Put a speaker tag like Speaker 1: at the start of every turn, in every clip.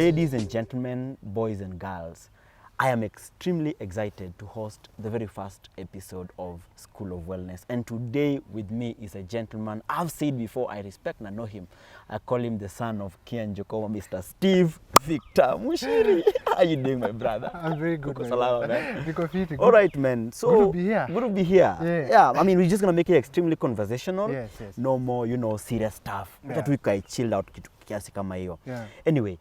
Speaker 1: Ladies and gentlemen, boys and girls, I am extremely excited to host the very first episode of School of Wellness. And today with me is a gentleman I've said before, I respect and know him. I call him the son of Kian Jokoma, Mr. Steve Victor Muchiri. How are you doing, my brother?
Speaker 2: I'm very good, man.
Speaker 1: Salama, man.
Speaker 2: Good.
Speaker 1: All right, man. So
Speaker 2: good to be here.
Speaker 1: Good to be here.
Speaker 2: Yeah.
Speaker 1: I mean, we're just going to make it extremely conversational.
Speaker 2: Yes.
Speaker 1: No more, serious stuff.
Speaker 2: Yeah.
Speaker 1: I chilled out kiasi kama hiyo.
Speaker 2: Yeah.
Speaker 1: Anyway,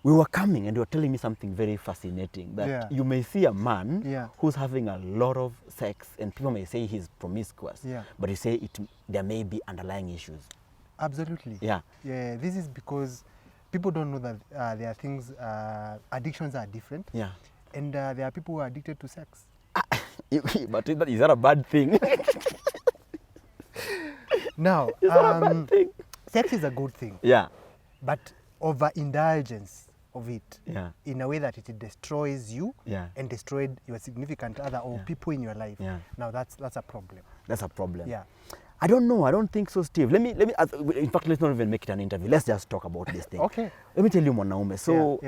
Speaker 1: we were coming and you were telling me something very fascinating, that you may see a man who's having a lot of sex and people may say he's promiscuous, but you say there may be underlying issues.
Speaker 2: Absolutely.
Speaker 1: Yeah.
Speaker 2: This is because people don't know that there are things, addictions are different.
Speaker 1: Yeah.
Speaker 2: And there are people who are addicted to sex.
Speaker 1: But is that a bad thing?
Speaker 2: Now,
Speaker 1: is that a bad thing?
Speaker 2: Sex is a good thing.
Speaker 1: Yeah.
Speaker 2: But overindulgence of it
Speaker 1: in
Speaker 2: a way that it destroys you and destroyed your significant other or people in your life. Now that's a problem. That's a problem. Yeah.
Speaker 1: I don't know. I don't think so, Steve. Let me. In fact, let's not even make it an interview. Let's just talk about this thing.
Speaker 2: Okay.
Speaker 1: Let me tell you, Mwanaume. So,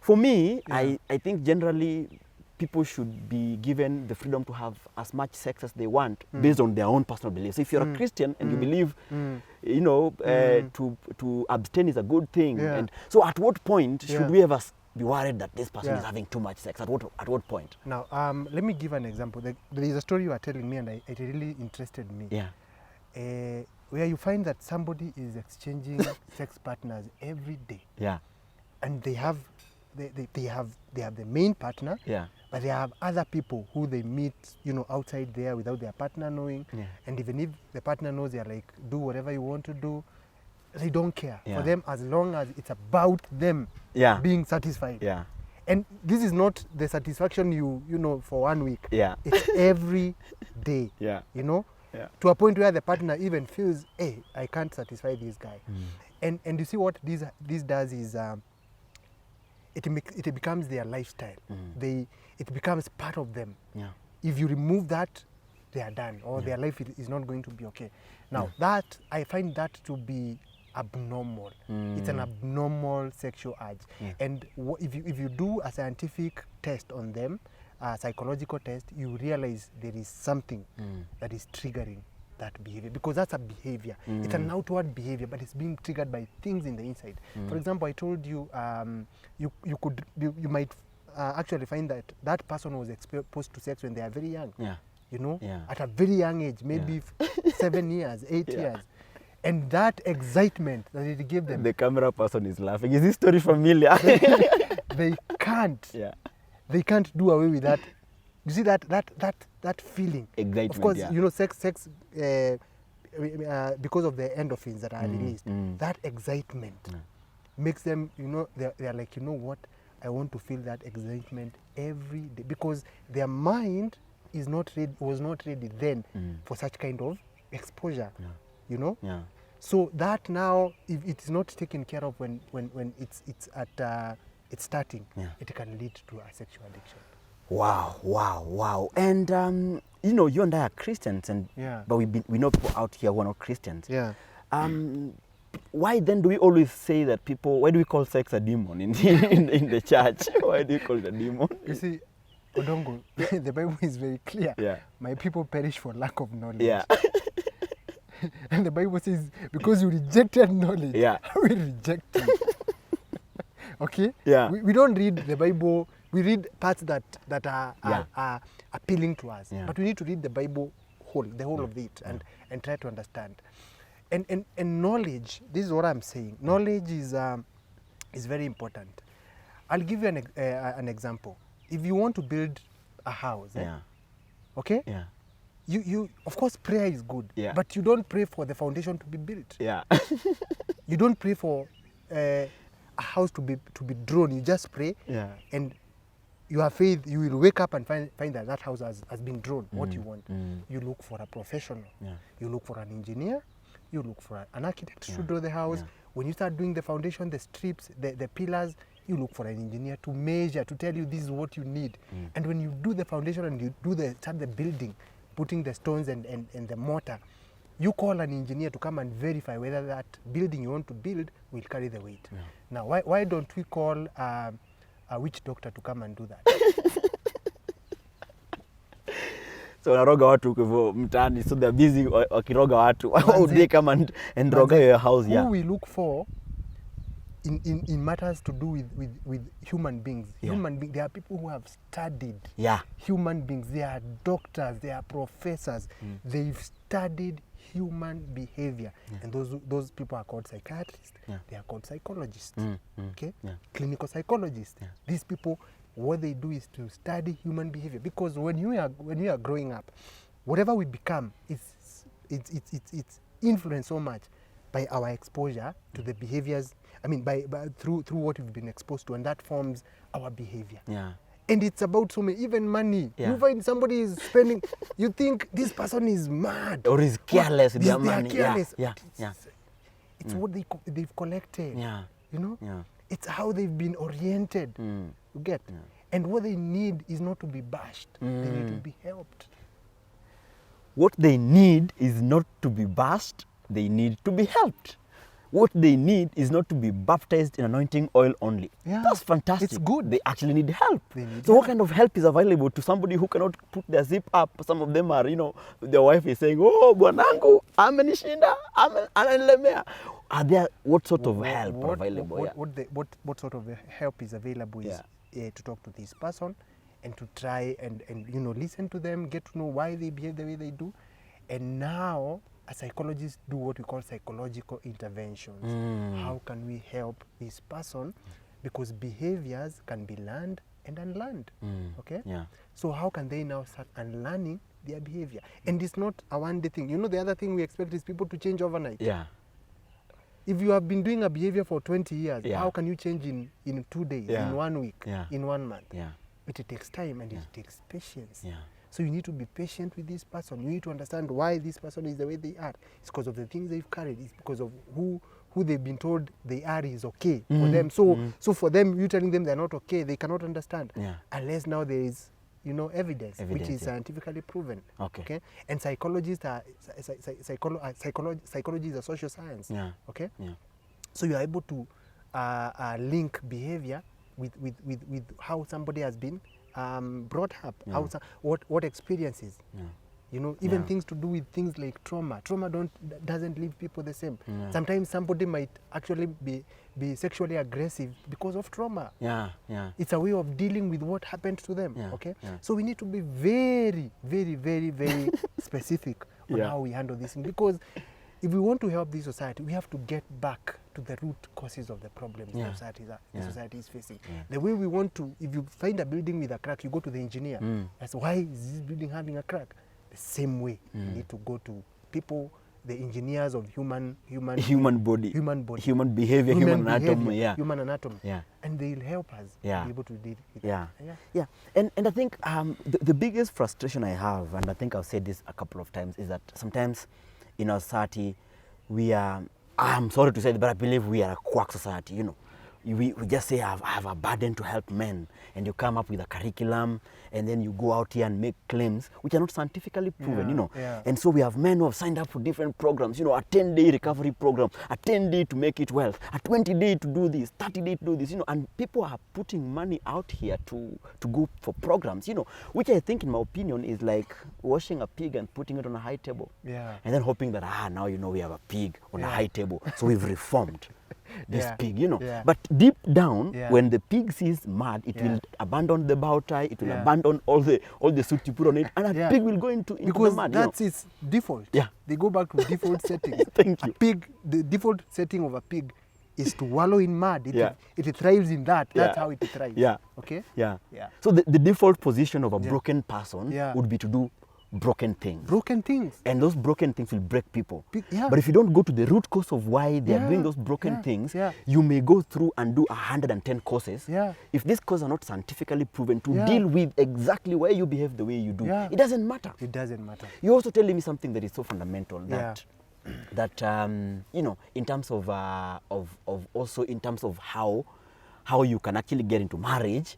Speaker 1: for me, I think generally people should be given the freedom to have as much sex as they want based on their own personal beliefs. If you're a Christian and you believe, to abstain is a good thing. And so at what point should we ever be worried that this person is having too much sex? At what point?
Speaker 2: Now, let me give an example. There is a story you are telling me and it really interested me.
Speaker 1: Yeah.
Speaker 2: Where you find that somebody is exchanging sex partners every day.
Speaker 1: Yeah.
Speaker 2: And they have the main partner, but they have other people who they meet, outside there without their partner knowing. And even if the partner knows, they're like, do whatever you want to do. They don't care. For them, as long as it's about them being satisfied. And this is not the satisfaction you for 1 week. It's every day. To a point where the partner even feels, hey, I can't satisfy this guy. And you see what this does is it becomes their lifestyle. It becomes part of them. If you remove that, they are done, or their life is not going to be okay. Now that I find that to be abnormal. It's an abnormal sexual urge. And if you do a scientific test on them, a psychological test, you realize there is something that is triggering that behavior, because that's a behavior. It's an outward behavior, but it's being triggered by things in the inside. For example, I told you, you might actually find that person was exposed to sex when they are very young. At a very young age, maybe 7 years, 8 years. And that excitement that it gave them.
Speaker 1: The camera person is laughing. Is this story familiar?
Speaker 2: They can't. They can't do away with that. You see that feeling.
Speaker 1: Excitement.
Speaker 2: Of course, sex because of the endorphins that are released. That excitement makes them, they're like, what? I want to feel that excitement every day, because their mind was not ready then for such kind of exposure. So that now, if it's not taken care of when it's starting, it can lead to a sexual addiction.
Speaker 1: Wow. And you and I are Christians, but we know people out here who are not Christians. Why then do we always say that why do we call sex a demon in the church? Why do you call it a demon?
Speaker 2: You see, Odongo, the Bible is very clear. My people perish for lack of knowledge. And the Bible says, because you rejected knowledge, I will reject you. Okay? We don't read the Bible. We read parts that are appealing to us. But we need to read the Bible the whole of it, and try to understand. And knowledge, this is what I'm saying. Knowledge is very important. I'll give you an example. If you want to build a house, okay? You of course, prayer is good, but you don't pray for the foundation to be built. You don't pray for a house to be drawn. You just pray, and you have faith. You will wake up and find that house has been drawn. What you want. You look for a professional. You look for an engineer. You look for an architect to draw the house. When you start doing the foundation, the strips, the pillars, you look for an engineer to measure, to tell you this is what you need. And when you do the foundation and you start the building, putting the stones and the mortar, You call an engineer to come and verify whether that building you want to build will carry the weight.
Speaker 1: Yeah.
Speaker 2: Now, why don't we call a witch doctor to come and do that?
Speaker 1: So wanaroga watu hivyo mtaani, so they're busy wakiroga watu. How they come and roga your house?
Speaker 2: Who we look for in matters to do with human beings.
Speaker 1: Yeah.
Speaker 2: There are people who have studied human beings. They are doctors, they are professors. They've studied human behavior. And those people are called psychiatrists. They are called psychologists. Okay? Clinical psychologists. These people, what they do is to study human behavior, because when you are growing up, whatever we become, it's influenced so much by our exposure to the behaviors. I mean, by through what we've been exposed to, and that forms our behavior. Yeah. And it's about so many, even money. Yeah. You find somebody is spending, you think this person is mad
Speaker 1: or is careless with their money.
Speaker 2: They are careless.
Speaker 1: Yeah.
Speaker 2: It's what they've collected.
Speaker 1: Yeah.
Speaker 2: You know.
Speaker 1: Yeah.
Speaker 2: It's how they've been oriented. You get. Yeah. And what they need is not to be bashed. They need to be helped.
Speaker 1: What they need is not to be bashed. They need to be helped. What they need is not to be baptized in anointing oil only. Yeah. That's fantastic.
Speaker 2: It's good.
Speaker 1: They actually need help. What kind of help is available to somebody who cannot put their zip up? Some of them are, their wife is saying, oh, bwanangu, amenishinda, ananilemea. Are there, what sort of help available?
Speaker 2: What sort of help is available is to talk to this person and to try and listen to them, get to know why they behave the way they do. And now, as psychologists do what we call psychological interventions. How can we help this person? Because behaviors can be learned and unlearned. Okay? Yeah. So how can they now start unlearning their behavior? And it's not a one-day thing. The other thing we expect is people to change overnight. Yeah. If you have been doing a behavior for 20 years, how can you change in 2 days, in 1 week, in 1 month? Yeah. It takes time and it takes patience. Yeah. So you need to be patient with this person. You need to understand why this person is the way they are. It's because of the things they've carried. It's because of who they've been told they are is okay for them. So for them, you telling them they're not okay, they cannot understand. Yeah. Unless now there is, evidence which is scientifically proven. Okay? And psychologists are psychology is a social science. Yeah. Okay? Yeah. So you are able to link behavior with how somebody has been brought up, what experiences, even things to do with things like trauma. Trauma doesn't leave people the same. Sometimes somebody might actually be sexually aggressive because of trauma. It's a way of dealing with what happened to them. Okay, so we need to be very, very, very, very specific on how we handle this thing, because if we want to help this society, we have to get back to the root causes of the problems the society is facing. The way we want to, if you find a building with a crack, you go to the engineer. That's why is this building having a crack? The same way, you need to go to people, the engineers of human body,
Speaker 1: human behavior, human anatomy,
Speaker 2: human anatomy, and they'll help us be able to deal with
Speaker 1: that. And I think the biggest frustration I have, and I think I've said this a couple of times, is that sometimes in our society, we are, I'm sorry to say it, but I believe we are a quack society, We just say, I have a burden to help men, and you come up with a curriculum, and then you go out here and make claims which are not scientifically proven, And so we have men who have signed up for different programs, a 10-day recovery program, a 10-day to make it well, a 20-day to do this, 30-day to do this, and people are putting money out here to go for programs, which I think, in my opinion, is like washing a pig and putting it on a high table. And then hoping that, now we have a pig on a high table, so we've reformed this pig, But deep down, when the pig sees mud, it will abandon the bow tie, it will abandon all the suit you put on it, and a pig will go into the mud.
Speaker 2: That's its default. They go back to default settings.
Speaker 1: Thank you.
Speaker 2: A pig, the default setting of a pig is to wallow in mud. It thrives in that. That's how it thrives. Okay?
Speaker 1: So the default position of a broken person would be to do broken things. And those broken things will break people. But if you don't go to the root cause of why they are doing those broken things, you may go through and do 110 causes. If these causes are not scientifically proven to deal with exactly why you behave the way you do, it doesn't matter.
Speaker 2: It doesn't matter.
Speaker 1: You're also telling me something that is so fundamental, that in terms of also in terms of how you can actually get into marriage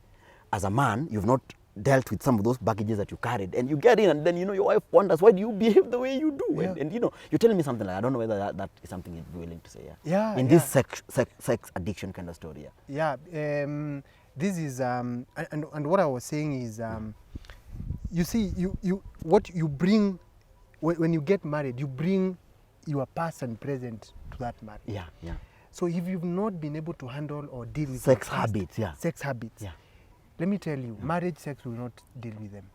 Speaker 1: as a man, you've not dealt with some of those baggages that you carried, and you get in, and then your wife wonders, why do you behave the way you do? And you're telling me something like, I don't know whether that is something you'd be willing to say. In this sex addiction kind of story.
Speaker 2: This is and what I was saying is, you see, what you bring when you get married, you bring your past and present to that marriage. So if you've not been able to handle or deal with
Speaker 1: sex habits,
Speaker 2: let me tell you, marriage sex will not deal with them.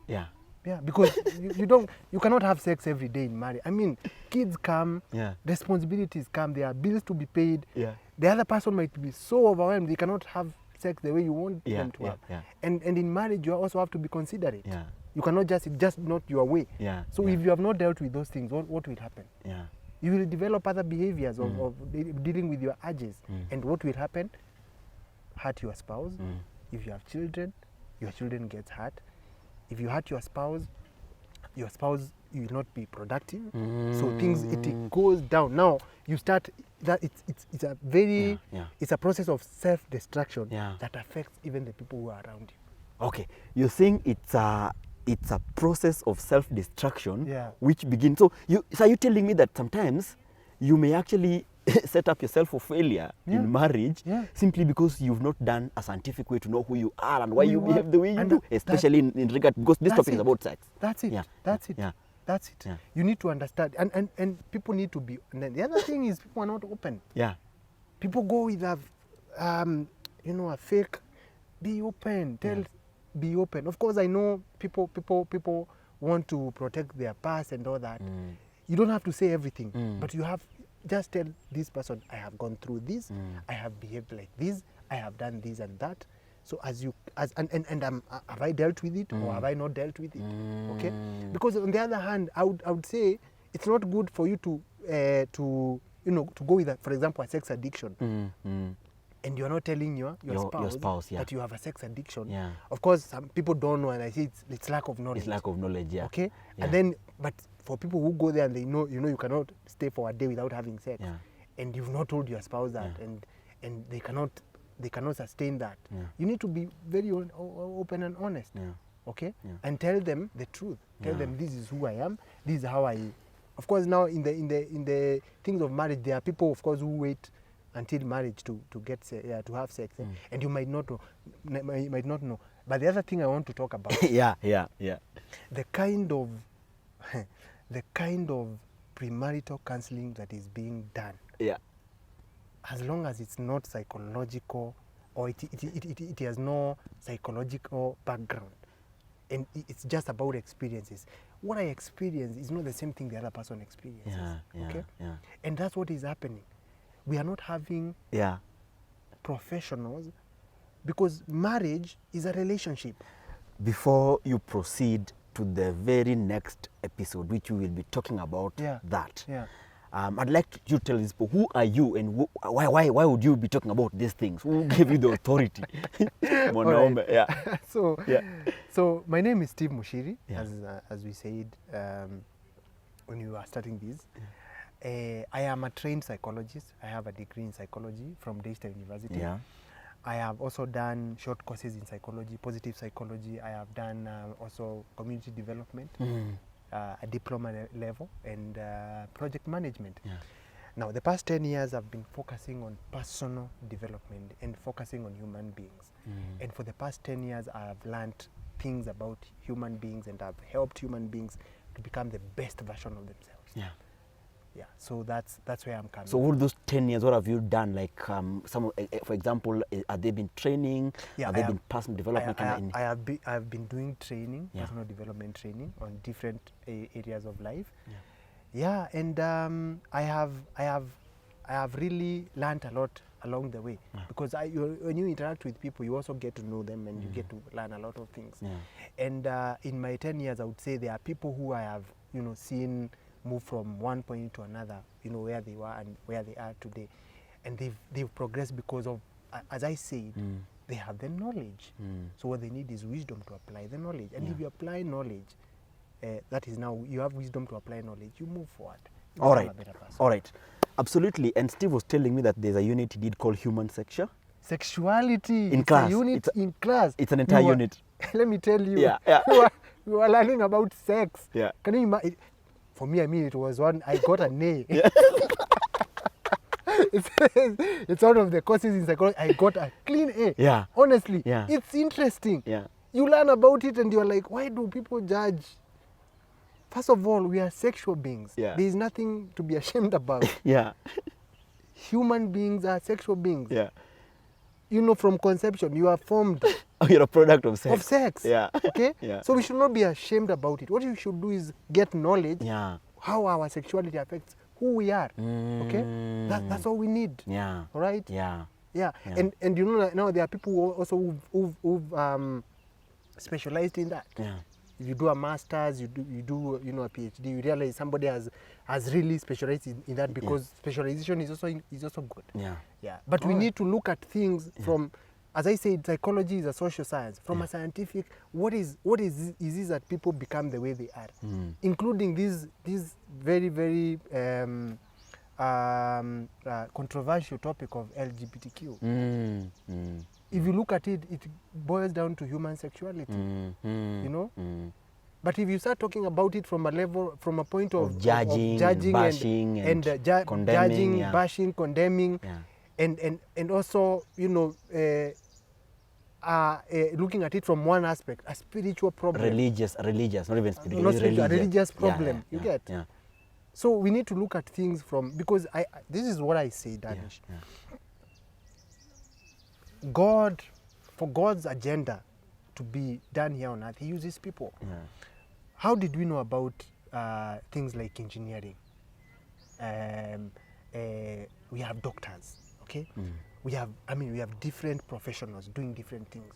Speaker 2: Because you cannot have sex every day in marriage. I mean, kids come, responsibilities come, there are bills to be paid. The other person might be so overwhelmed, they cannot have sex the way you want them to have. And in marriage, you also have to be considerate. You cannot just not your way. So if you have not dealt with those things, what will happen? You will develop other behaviors of dealing with your urges. And what will happen? Hurt your spouse. If you have children, your children get hurt. If you hurt your spouse you will not be productive. So it goes down. Now you start that it's a very it's a process of self-destruction that affects even the people who are around you.
Speaker 1: Okay, you're saying it's a process of self-destruction which begins. So are you telling me that sometimes you may actually set up yourself for failure in marriage simply because you've not done a scientific way to know who you are and why you behave the way you do, especially in regard, because this topic is about sex.
Speaker 2: That's it. That's it. You need to understand, and people need to be. And then the other thing is people are not open. People go with a fake. Be open. Be open. Of course, I know people want to protect their past and all that. You don't have to say everything, but you have. Just tell this person, I have gone through this, I have behaved like this, I have done this and that. So have I dealt with it or have I not dealt with it? Okay? Because on the other hand, I would say it's not good for you to go with, for example, a sex addiction. And you're not telling your spouse that you have a sex addiction. Of course, some people don't know, and I say it's lack of knowledge.
Speaker 1: It's lack of knowledge,
Speaker 2: Okay? And then, but for people who go there and they know, you cannot stay for a day without having sex, and you've not told your spouse that, and they cannot sustain that. You need to be very open and honest, okay? And tell them the truth. Tell them this is who I am. This is how I. Of course, now in the things of marriage, there are people, of course, who wait until marriage to get to have sex, and you might not know. But the other thing I want to talk about, the kind of premarital counseling that is being done, as long as it's not psychological or it has no psychological background, and it's just about experiences. What I experience is not the same thing the other person experiences. And that's what is happening. We are not having professionals, because marriage is a relationship.
Speaker 1: Before you proceed to the very next episode, which we will be talking about that, I'd like you to tell these people, who are you and why would you be talking about these things? Who gave you the authority?
Speaker 2: So my name is Steve Muchiri, as we said when we were starting this. I am a trained psychologist. I have a degree in psychology from Daystar University. I have also done short courses in psychology, positive psychology. I have done also community development, a diploma level, and project management. Now, the past 10 years I've been focusing on personal development and focusing on human beings. And for the past 10 years, I have learned things about human beings, and I've helped human beings to become the best version of themselves. So that's where I'm coming.
Speaker 1: So all those 10 years, what have you done? Like for example, have they been training? Have they been personal development?
Speaker 2: I have been doing training, personal development training on different areas of life. And I have really learned a lot along the way, because when you interact with people, you also get to know them, and you get to learn a lot of things. And in my 10 years, I would say there are people who I have seen move from one point to another, where they were and where they are today, and they've progressed because of, as I said, they have the knowledge. So what they need is wisdom to apply the knowledge. And if you apply knowledge, that is, now you have wisdom to apply knowledge, you move forward. You
Speaker 1: all right, absolutely. And Steve was telling me that there's a unit he did called human sexuality
Speaker 2: in
Speaker 1: class.
Speaker 2: A unit in class.
Speaker 1: It's an entire unit.
Speaker 2: let me tell you,
Speaker 1: Yeah, yeah.
Speaker 2: we were learning about sex.
Speaker 1: Yeah.
Speaker 2: Can you imagine? For me, I mean, it was one, I got an A.
Speaker 1: Yeah.
Speaker 2: It's one of the courses in psychology. I got a clean A.
Speaker 1: Yeah.
Speaker 2: Honestly,
Speaker 1: Yeah.
Speaker 2: it's interesting.
Speaker 1: Yeah.
Speaker 2: You learn about it and you're like, why do people judge? First of all, we are sexual beings.
Speaker 1: Yeah.
Speaker 2: There is nothing to be ashamed about.
Speaker 1: Yeah.
Speaker 2: Human beings are sexual beings.
Speaker 1: Yeah.
Speaker 2: You know, from conception, you are formed
Speaker 1: Oh, you're a product of sex.
Speaker 2: of sex.
Speaker 1: Yeah.
Speaker 2: Okay?
Speaker 1: Yeah.
Speaker 2: So we should not be ashamed about it. What you should do is get knowledge
Speaker 1: Yeah.
Speaker 2: how our sexuality affects who we are. Okay? That's all we need.
Speaker 1: Yeah.
Speaker 2: All right?
Speaker 1: Yeah.
Speaker 2: Yeah.
Speaker 1: Yeah.
Speaker 2: And you know, now there are people who also who've specialized in that.
Speaker 1: Yeah.
Speaker 2: If you do a master's, you do you know, a PhD, you realize somebody has really specialized in that, because specialization is also good.
Speaker 1: Yeah.
Speaker 2: Yeah. But we need to look at things from, as I said, psychology is a social science. From a scientific, what is this that people become the way they are, including this very, very controversial topic of LGBTQ. If you look at it, it boils down to human sexuality, you know. But if you start talking about it from a point of
Speaker 1: judging, bashing, and condemning,
Speaker 2: judging, bashing, condemning, and also, you know, looking at it from one aspect, a spiritual problem,
Speaker 1: religious, not even spiritual,
Speaker 2: not spiritual, a religious problem.
Speaker 1: Yeah,
Speaker 2: you get.
Speaker 1: Yeah.
Speaker 2: So we need to look at things from, because this is what I say, Danish.
Speaker 1: Yeah.
Speaker 2: God, for God's agenda to be done here on earth, he uses people.
Speaker 1: Yeah.
Speaker 2: How did we know about things like engineering? We have doctors, okay? We have different professionals doing different things.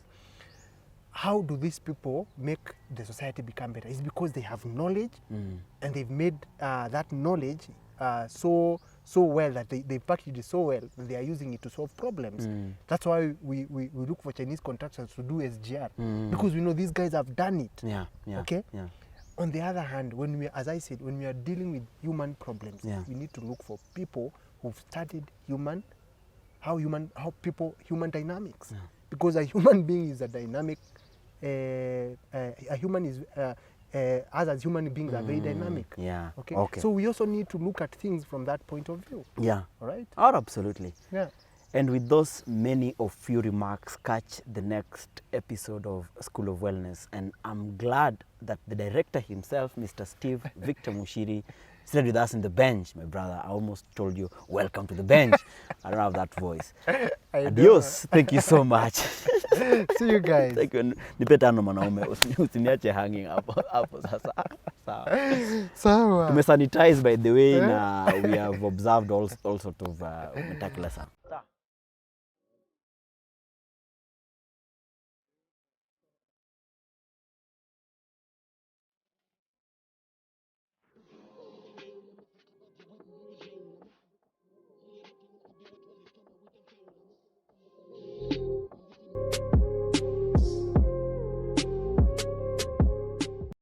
Speaker 2: How do these people make the society become better? It's because they have knowledge, and they've made that knowledge so well that they packaged it so well that they are using it to solve problems. That's why we look for Chinese contractors to do SGR, because we know these guys have done it.
Speaker 1: Yeah. Yeah.
Speaker 2: Okay?
Speaker 1: Yeah.
Speaker 2: On the other hand, as I said, when we are dealing with human problems, we need to look for people who've studied human dynamics.
Speaker 1: Yeah.
Speaker 2: Because a human being is a dynamic, a human is, us as human beings are very dynamic.
Speaker 1: Yeah.
Speaker 2: Okay? So we also need to look at things from that point of view.
Speaker 1: Yeah.
Speaker 2: All right?
Speaker 1: Oh, absolutely.
Speaker 2: Yeah.
Speaker 1: And with those many of few remarks, catch the next episode of School of Wellness. And I'm glad that the director himself, Mr. Steve Victor Muchiri, stayed with us in the bench, my brother. I almost told you, welcome to the bench. I don't have that voice. Adios. Thank you so much.
Speaker 2: See you guys.
Speaker 1: Thank you. Nipe tano mwanaume, usiniache hanging hapo sasa.
Speaker 2: Sawa.
Speaker 1: Tumesanitize, by the way, na we have observed all sort of metaculous.